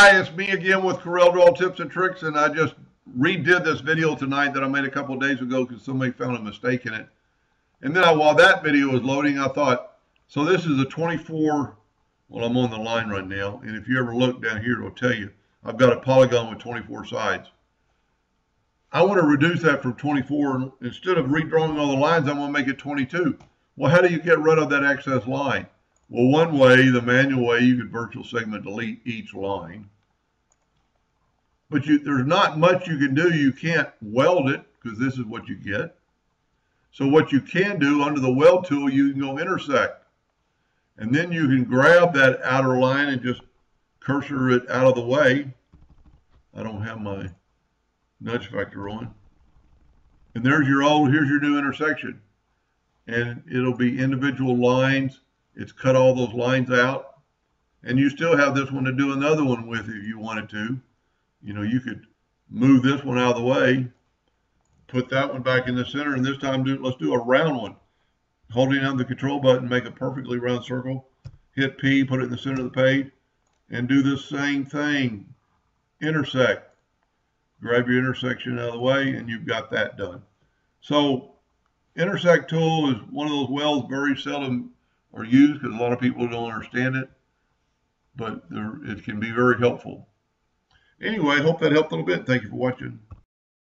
Hi, it's me again with Corel Draw Tips and Tricks, and I just redid this video tonight that I made a couple of days ago because somebody found a mistake in it. And then while that video was loading, I thought, so this is a 24, well, I'm on the line right now, and if you ever look down here, it'll tell you, I've got a polygon with 24 sides. I want to reduce that from 24, and instead of redrawing all the lines, I'm going to make it 22. Well, how do you get rid of that excess line? Well, one way, the manual way, you could virtual segment delete each line. But there's not much you can do. You can't weld it because this is what you get. So what you can do under the weld tool, you can go intersect. And then you can grab that outer line and just cursor it out of the way. I don't have my nudge factor on. And there's here's your new intersection. And it'll be individual lines. It's cut all those lines out. And you still have this one to do another one with if you wanted to. You know, you could move this one out of the way, put that one back in the center, and this time let's do a round one. Holding down the control button, make a perfectly round circle, hit P, put it in the center of the page, and do the same thing. Intersect. Grab your intersection out of the way, and you've got that done. So, intersect tool is one of those welds very seldom are used because a lot of people don't understand it, but it can be very helpful. Anyway, I hope that helped a little bit. Thank you for watching.